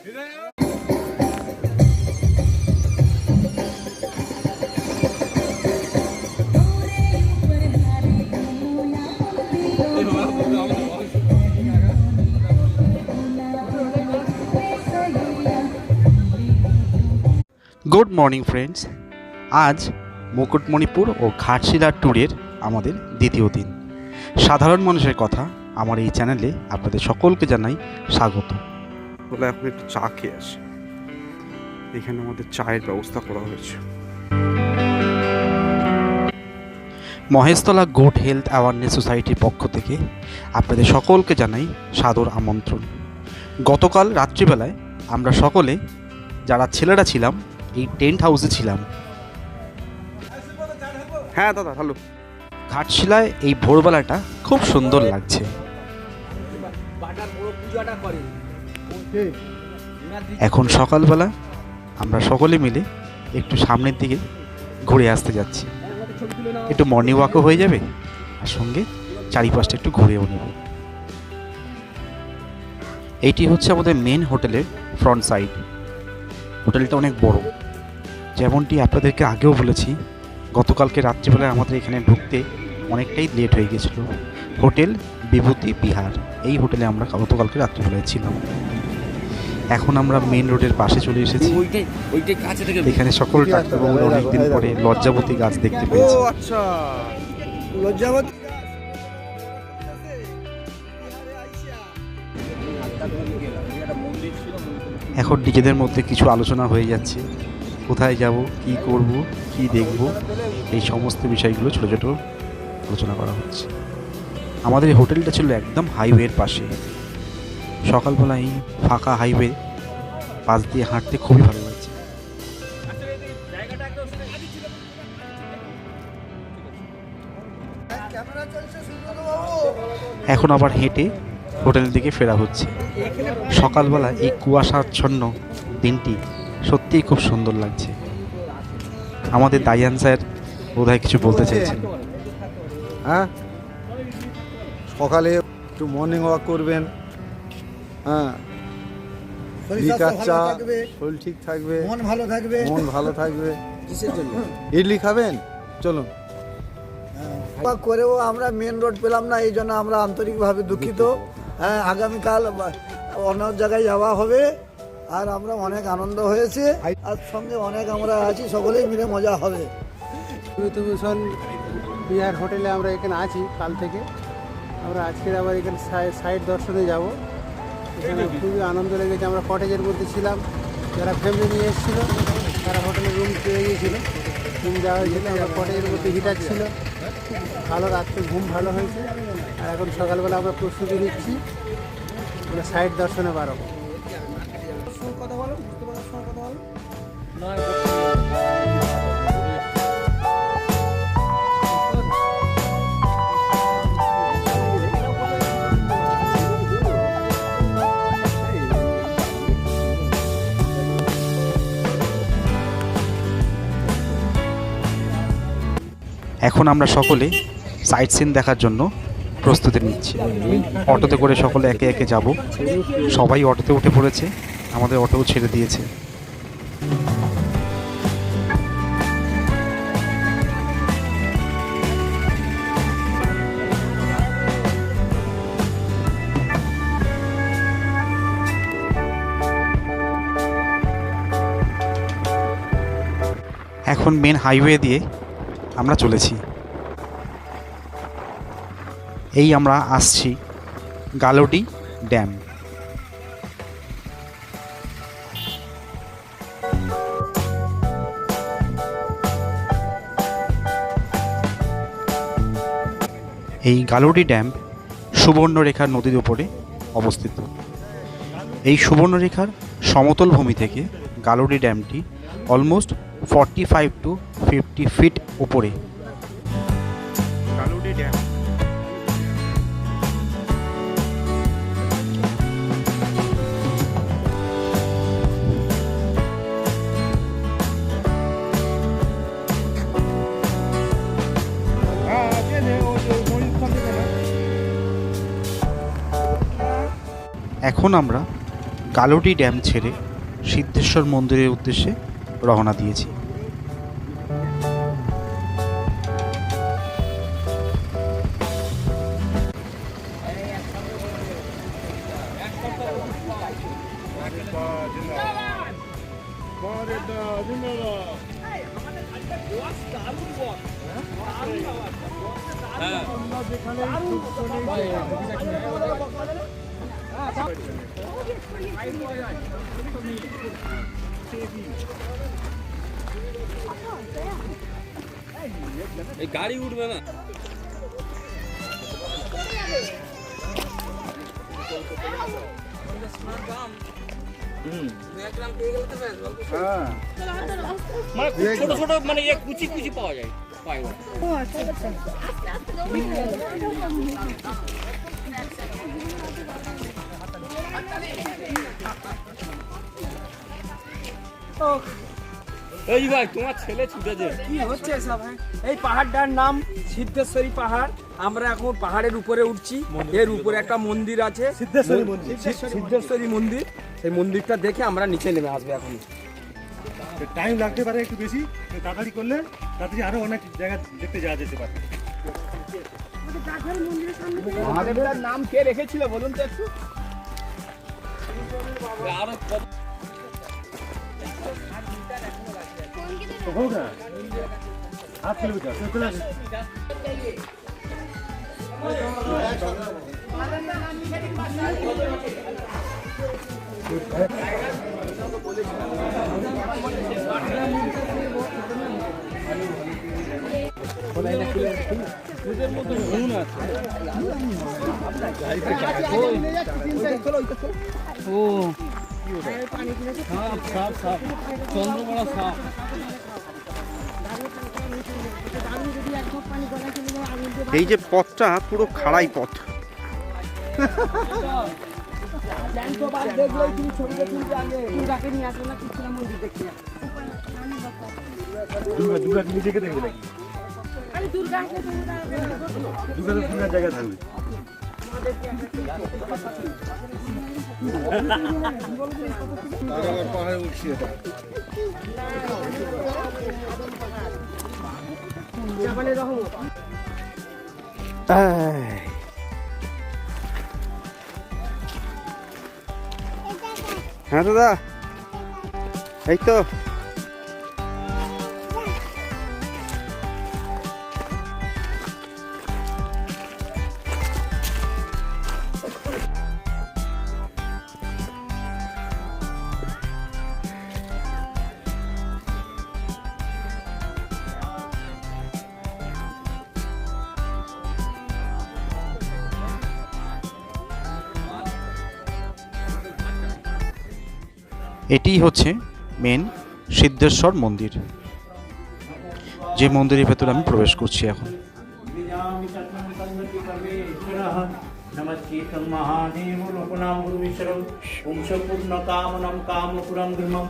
Good morning friends, আজ মুকুটমণিপুর ও ঘাটশিলার ট্যুরের আমাদের দ্বিতীয় দিন। সাধারণ মানুষের কথা আমার এই চ্যানেলে আপনাদের সকলকে জানাই স্বাগত। বলে এখন একটু চা খেয়ে আসি। এখানে আমাদের চায়ের ব্যবস্থা করা হয়েছে। মহেশতলা গুড হেলথ অ্যাওয়ারনেস সোসাইটির পক্ষ থেকে আপনাদের সকলকে জানাই সাদর আমন্ত্রণ। গতকাল রাত্রিবেলায় আমরা সকলে যারা ছেলেরা ছিলাম এই টেন্ট হাউসে ছিলাম। হ্যাঁ দাদা, হ্যালো। ঘাটশিলায় এই ভোরবেলাটা খুব সুন্দর লাগছে। এখন সকালবেলা আমরা সকলে মিলে একটু সামনের দিকে ঘুরে আসতে যাচ্ছি। একটু মর্নিং ওয়াকও হয়ে যাবে আর সঙ্গে চারিপাশটা একটু ঘুরেও নেব। এইটি হচ্ছে আমাদের মেন হোটেলের ফ্রন্ট সাইড। হোটেলটা অনেক বড়। যেমনটি আপনাদেরকে আগেও বলেছি, গতকালকে রাত্রিবেলায় আমাদের এখানে ঢুকতে অনেকটাই লেট হয়ে গেছিলো। হোটেল বিভূতি বিহার, এই হোটেলে আমরা গতকালকে রাত্রিবেলায় ছিলাম। এখন আমরা মেন রোডের পাশে চলে এসেছি। এখানে সকল ডাক্তারবাবুরা অনেকদিন পরে লজ্জাবতী গাছ দেখতে পেয়েছি। এখন নিজেদের মধ্যে কিছু আলোচনা হয়ে যাচ্ছে, কোথায় যাব, কি করব, কি দেখব, এই সমস্ত বিষয়গুলো ছোটো ছোটো আলোচনা করা হচ্ছে। আমাদের এই হোটেলটা ছিল একদম হাইওয়ের পাশে। সকালবেলা এই ফাঁকা হাইওয়ে পাশ দিয়ে হাঁটতে খুবই ভালো লাগছে। এখন আবার হেঁটে হোটেলের দিকে ফেরা হচ্ছে। সকালবেলা এই কুয়াশাচ্ছন্ন দিনটি সত্যিই খুব সুন্দর লাগছে। আমাদের দায়ান স্যার বোধহয় কিছু বলতে চাইছেন। হ্যাঁ, সকালে একটু মর্নিং ওয়াক করবেন। হ্যাঁ, চা, শরীর ঠিক থাকবে, মন ভালো থাকবে। কিসের জন্য? ইডলি খাবেন? চলুন। করেও আমরা মেন রোড পেলাম না, এই জন্য আমরা আন্তরিকভাবে দুঃখিত। হ্যাঁ, আগামীকাল অন্য জায়গায় যাওয়া হবে। আর আমরা অনেক আনন্দ হয়েছে, আর সঙ্গে অনেক আমরা আছি, সকলেই মিলে মজা হবে। বিভূতিভূষণ বিহার হোটেলে আমরা এখানে আছি কাল থেকে। আমরা আজকের আবার এখানে সাইড দর্শনে যাব। এখানে খুবই আনন্দ লেগেছে। আমরা কটেজের মধ্যে ছিলাম, যারা ফ্যামিলি নিয়ে এসেছিলো তারা হোটেলে রুম পেয়ে গিয়েছিলো, রুম দেওয়া হয়েছিল। আমরা কটেজের মধ্যে হিটার ছিল, ভালো, রাত্রে ঘুম ভালো হয়েছে। আর এখন সকালবেলা আমরা প্রস্তুতি নিচ্ছি, আমরা সাইড দর্শনে বাড়াবো। কথা বলো, কথা বলো। এখন আমরা সকলে সাইট সিন দেখার জন্য প্রস্তুতি নিচ্ছি। অটোতে করে সকলে একে একে যাব। সবাই অটোতে উঠে পড়েছে, আমাদের অটোও ছেড়ে দিয়েছে। এখন মেন হাইওয়ে দিয়ে আমরা চলেছি। এই আমরা আসছি গালোডি ড্যাম। এই গালোডি ড্যাম সুবর্ণরেখা নদীর উপরে অবস্থিত। এই সুবর্ণরেখার সমতল ভূমি থেকে গালোডি ড্যামটি অলমোস্ট 45 to 50 ফিট উপরে। গালোডি ড্যাম এখন আমরা কালোডি ড্যাম ছেড়ে সিদ্ধেশ্বর মন্দিরের উদ্দেশ্যে রওনা দিয়েছি। এই গাড়ি উঠবে না। মানে ছোট ছোট মানে কুচি কুচি পাওয়া যায় পায়রা। এই ভাই তোমার ছেলে ছুটেছে কি হচ্ছে সব? এই পাহাড়টার নাম সিদ্ধেশ্বরী পাহাড়। আমরা এখন পাহাড়ের উপরে উঠছি। এর উপরে একটা মন্দির আছে, সিদ্ধেশ্বরী মন্দির। সেই মন্দিরটা দেখে আমরা নিচে নেমে আসবো। এখন টাইম লাগতে পারে একটু বেশি, তাড়াতাড়ি করলে তাড়াতাড়ি আরো অনেক জায়গা দেখতে যাওয়া যেতে পারে। মহাদেবের নাম কে রেখেছিল বলুন তো একটু? আরো হোক না 8 কিলোমিটার চলে আসে। চন্দ্রবড়া সাপ। এই যে পথটা পুরো খাড়াই পথ। দুর্গা তুমি দেখে দেখবে নাকি? দুর্গা তো সুন্দর জায়গা থাকবে। পাহাড়ে উঠছি এটা। হ্যাঁ দাদা, এই তো এটিই হচ্ছে মেন সিদ্ধেশ্বর মন্দির, যে মন্দিরের ভেতরে আমি প্রবেশ করছি এখন। नमस्कृतं महादेव लोकनां गुरुविश्वरं वंशपूर्णकामनं कामपुरं धर्मं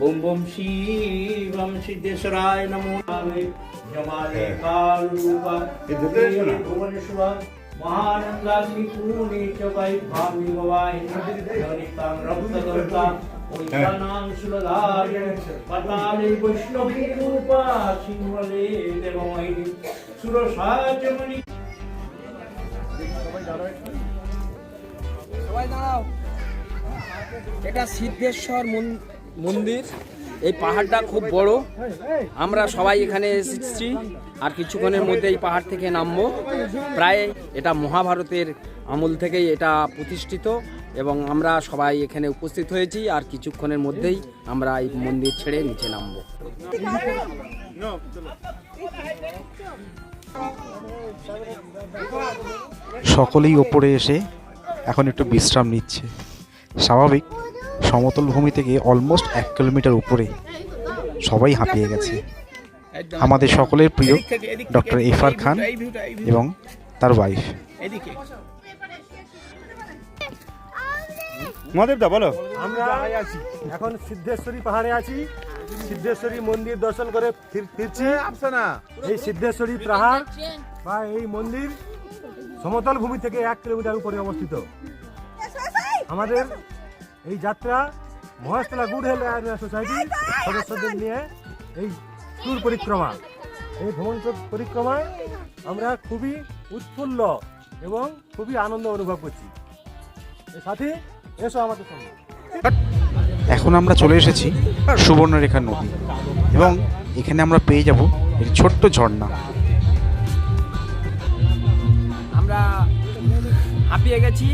बम बम शिवं सिद्धेश्वराय नमो नमः जमाले कालरूपा भुवनेश्वर महानन्दाग्नि पूर्णे च वैभामि भवाय नवनीतां रक्तदन्ता ओइतानां सुलधाय पताले वैष्णवी रूपा सिंहले देवमयि सुरसाचमणि। সবাই দাঁড়াও। এটা সিদ্ধেশ্বর মন্দির। এই পাহাড়টা খুব বড়। আমরা সবাই এখানে এসেছি, আর কিছুক্ষণের মধ্যে এই পাহাড় থেকে নামবো। প্রায় এটা মহাভারতের আমল থেকেই এটা প্রতিষ্ঠিত, এবং আমরা সবাই এখানে উপস্থিত হয়েছি, আর কিছুক্ষণের মধ্যেই আমরা এই মন্দির ছেড়ে নিচে নামবো। সকলেই ওপরে এসে এখন একটু বিশ্রাম নিচ্ছে। স্বাভাবিক, সমতল ভূমি থেকে অলমোস্ট 1 কিলোমিটার উপরে সবাই হাঁপিয়ে গেছে। আমাদের সকলের প্রিয় ডক্টর এফআর খান এবং তার ওয়াইফ। মহাদেব দা বলো। আমরা এখন সিদ্ধেশ্বরী পাহাড়ে আছি। সিদ্ধেশ্বরী মন্দির দর্শন করে ফিরছি। এই সিদ্ধেশ্বরী পাহাড় বা এই মন্দির সমতল ভূমি থেকে 1 কিলোমিটার উপরে অবস্থিত। আমাদের এই যাত্রা Maheshtala good health awareness society সদস্যদের নিয়ে এই ট্যুর পরিক্রমা, এই ভ্রমণ পরিক্রমায় আমরা খুবই উৎফুল্ল এবং খুবই আনন্দ অনুভব করছি। সাথী, এসো আমাদের সঙ্গে। এখন আমরা চলে এসেছি সুবর্ণরেখা নদী এবং এখানে আমরা পেয়ে যাব একটি ছোট্ট ঝর্ণা। আমরা হাঁপিয়ে গেছি,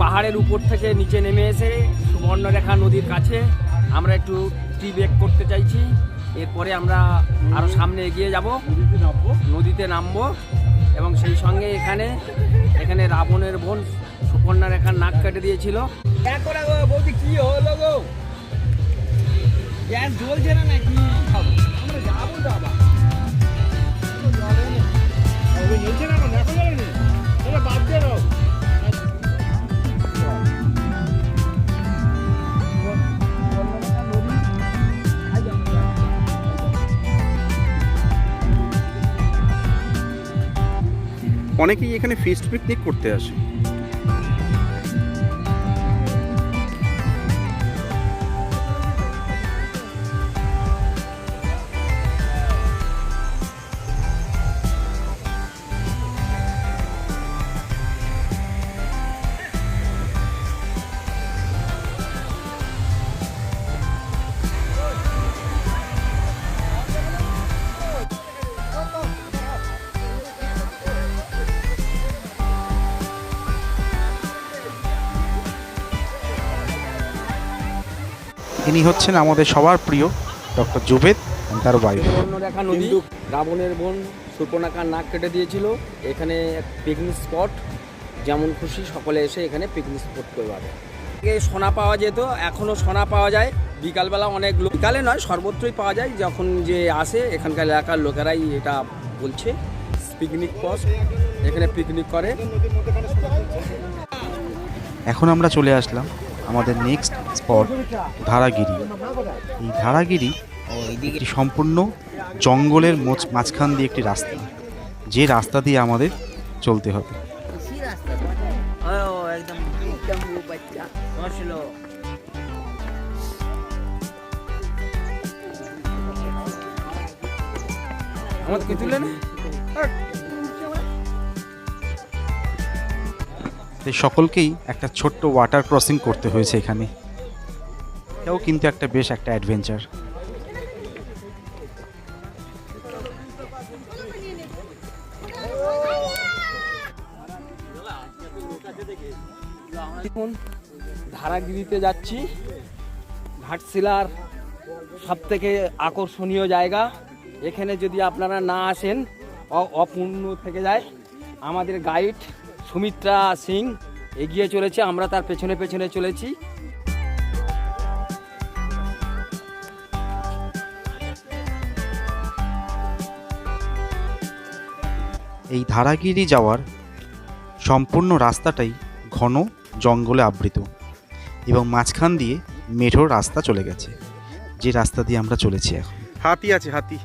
পাহাড়ের উপর থেকে নিচে নেমে এসে সুবর্ণরেখা নদীর কাছে আমরা একটু টি ব্রেক করতে চাইছি। এরপরে আমরা আরও সামনে এগিয়ে যাব, নদীতে নামবো এবং সেই সঙ্গে এখানে রাবণের বোন সুবর্ণরেখার নাক কেটে দিয়েছিল। বৌদি কি হলো গো, গ্যাস জ্বলছে না নাকি? আমরা যাবো তো আবার। অনেকেই এখানে ফিস্ট পিকনিক করতে আসে। ইনি হচ্ছেন আমাদের সবার প্রিয় ডক্টর জুবেদ তার ওয়াইফ। সুবর্ণরেখা নদী, রাবণের বোন সুবর্ণরেখার নাক কেটে দিয়েছিল। এখানে পিকনিক স্পট, যেমন খুশি সকলে এসে এখানে পিকনিক স্পট করতে পারে। আগে সোনা পাওয়া যেত, এখনও সোনা পাওয়া যায়। বিকালবেলা অনেক লোক, বিকালে নয় সর্বত্রই পাওয়া যায়। যখন যে আসে এখানকার এলাকার লোকেরাই এটা বলছে পিকনিক স্পট, এখানে পিকনিক করে। এখন আমরা চলে আসলাম আমাদের নেক্সট স্পট ধারাগিরি। এই ধারাগিরি একটি সম্পূর্ণ জঙ্গলের মাঝখান দিয়ে একটি রাস্তা, যে রাস্তা দিয়ে আমাদের চলতে হবে। আমাদের তুলে না সকলকেই একটা ছোট্ট ওয়াটার ক্রসিং করতে হয়েছে এখানে। এটাও কিন্তু একটা বেশ একটা অ্যাডভেঞ্চার। এখন ধারাগিরিতে যাচ্ছি, ঘাটশিলার সব থেকে আকর্ষণীয় জায়গা। এখানে যদি আপনারা না আসেন অপূর্ণ থেকে যায়। আমাদের গাইড সুমিত্রা সিং এগিয়ে চলেছে, আমরা তার পেছনে পেছনে চলেছি। এই ধারাগিরি যাওয়ার সম্পূর্ণ রাস্তাটাই ঘন জঙ্গলে আবৃত এবং মাঝখান দিয়ে মেঠোর রাস্তা চলে গেছে, যে রাস্তা দিয়ে আমরা চলেছি। এখন হাতি আছে, হাতি।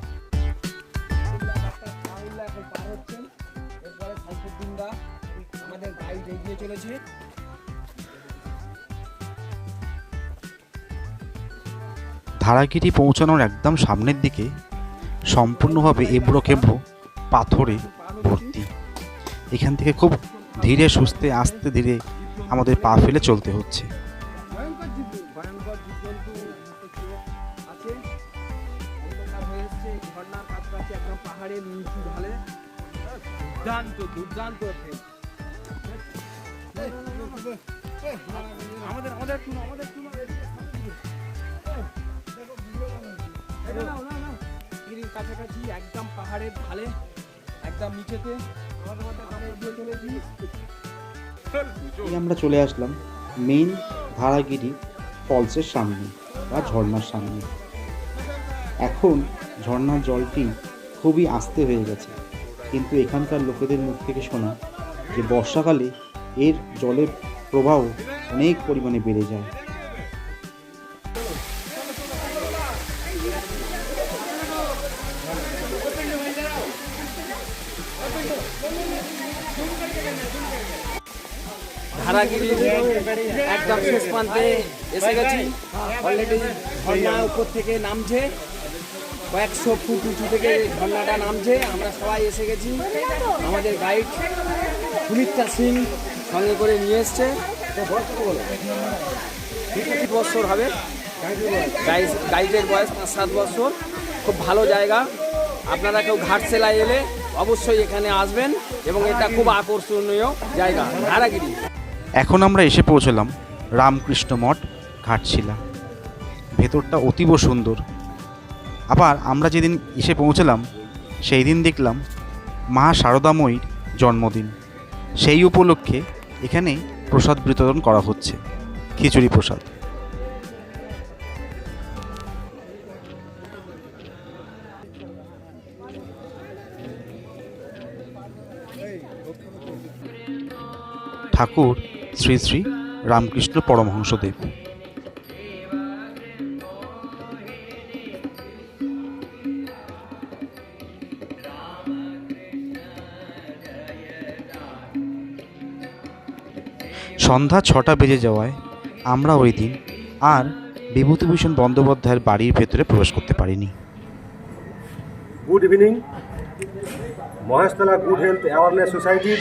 ধারাগিরি পৌঁছানোর একদম সামনের দিকে সম্পূর্ণভাবে এবড়ো খেবড়ো পাথরে ভর্তি। এখান থেকে খুব ধীরে সুস্থে আস্তে ধীরে আমাদের পা ফেলে চলতে হচ্ছে। কাছাকাছি একদম পাহাড়ের ঢালে একদম নিচেতে আমরা চলে আসলাম মেইন ধারাগিরি ফলসের সামনে বা ঝর্ণার সামনে। এখন ঝর্ণার জলটি খুবই আস্তে হয়ে গেছে, কিন্তু এখানকার লোকেদের মুখ থেকে শোনা যে বর্ষাকালে এর জলের প্রবাহ অনেক পরিমাণে বেড়ে যায়। ঘাড়াগিরির একদম শেষ প্রান্তে এসে গেছি। অলরেডি ঝর্ণা উপর থেকে নামছে, কয়েকশো ফুট উঁচু থেকে ঝর্ণাটা নামছে। আমরা সবাই এসে গেছি। আমাদের গাইড সুমিত্রা সিং সঙ্গে করে নিয়ে এসছে। 50 বছর হবে গাইডের বয়স, 5-7 বছর। খুব ভালো জায়গা। আপনারা কেউ ঘাটশিলা এলে অবশ্যই এখানে আসবেন এবং এটা খুব আকর্ষণীয় জায়গা ঘাড়াগিরি। এখন আমরা এসে পৌঁছলাম রামকৃষ্ণ মঠ ঘাটশিলা। ভেতরটা অতীব সুন্দর। আবার আমরা যেদিন এসে পৌঁছলাম সেই দিন দেখলাম মা শারদাময়ীর জন্মদিন। সেই উপলক্ষে এখানে প্রসাদ বিতরণ করা হচ্ছে, খিচুড়ি প্রসাদ। ঠাকুর শ্রী শ্রী রামকৃষ্ণ পরমহংসদেব। সন্ধ্যা 6টা বেজে যাওয়ায় আমরা ওই দিন আর বিভূতিভূষণ বন্দ্যোপাধ্যায়ের বাড়ির ভেতরে প্রবেশ করতে পারিনি। Good evening. Maheshtala good health awareness সোসাইটির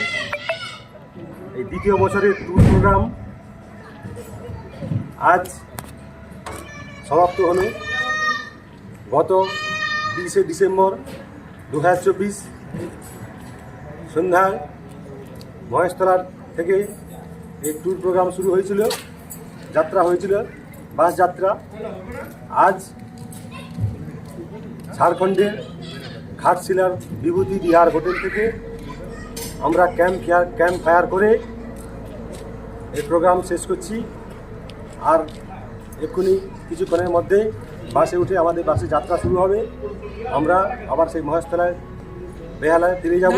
এই দ্বিতীয় বছরের ট্যুর প্রোগ্রাম আজ সমাপ্ত হলো। গত 20শে ডিসেম্বর 2024 সন্ধ্যায় মহেশতলার থেকে এই ট্যুর প্রোগ্রাম শুরু হয়েছিল, যাত্রা হয়েছিল, বাস যাত্রা। আজ ঝাড়খণ্ডের ঘাটশিলার বিভূতি বিহার হোটেল থেকে আমরা ক্যাম্প ফায়ার করে এই প্রোগ্রাম শেষ করছি। আর এক্ষুনি কিছুক্ষণের মধ্যে বাসে উঠে আমাদের বাসে যাত্রা শুরু হবে। আমরা আবার সেই মহেশতলায় বেহালায় ফিরে যাব।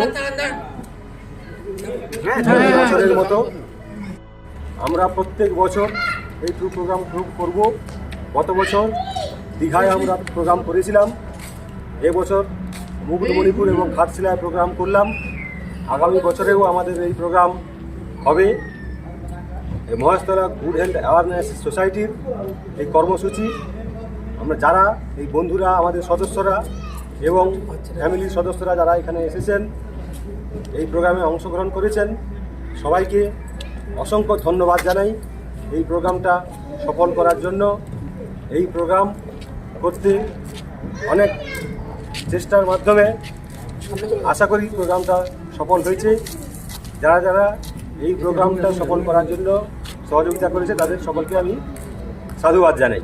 বছরের মতো আমরা প্রত্যেক বছর এই ট্যুর প্রোগ্রাম করব। গত বছর দীঘায় আমরা প্রোগ্রাম করেছিলাম, এবছর মুকুটমণিপুর এবং ঘাটশিলায় প্রোগ্রাম করলাম। আগামী বছরেও আমাদের এই প্রোগ্রাম হবে। এই মহেশতলা গুড হেলথ অ্যাওয়ারনেস সোসাইটির এই কর্মসূচি আমরা যারা এই বন্ধুরা, আমাদের সদস্যরা এবং ফ্যামিলির সদস্যরা যারা এখানে এসেছেন, এই প্রোগ্রামে অংশগ্রহণ করেছেন, সবাইকে অসংখ্য ধন্যবাদ জানাই এই প্রোগ্রামটা সফল করার জন্য। এই প্রোগ্রাম করতে অনেক চেষ্টার মাধ্যমে আশা করি প্রোগ্রামটা সফল হয়েছে। যারা যারা এই প্রোগ্রামটা সফল করার জন্য সহযোগিতা করেছে তাদের সকলকে আমি সাধুবাদ জানাই।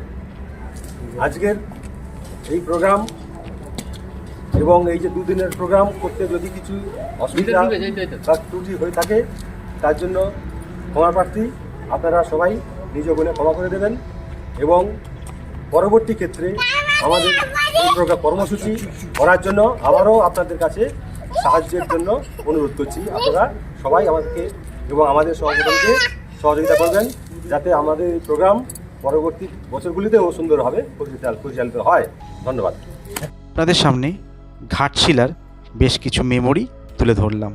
আজকের এই প্রোগ্রাম এবং এই যে দুদিনের প্রোগ্রাম করতে যদি কিছু অসুবিধা বা ত্রুটি হয়ে থাকে তার জন্য ক্ষমা প্রার্থী। আপনারা সবাই নিজ গুণে ক্ষমা করে দেবেন এবং পরবর্তী ক্ষেত্রে আমাদের এই প্রোগ্রাম কর্মসূচি করার জন্য আবারও আপনাদের কাছে সাহায্যের জন্য অনুরোধ করছি। আপনারা সবাই আমাদেরকে এবং আমাদের সংগঠনকে সহযোগিতা করবেন যাতে আমাদের এই প্রোগ্রাম পরবর্তী বছরগুলিতেও সুন্দরভাবে পরিচালিত হয়। ধন্যবাদ। আপনাদের সামনে ঘাটশিলার বেশ কিছু মেমোরি তুলে ধরলাম।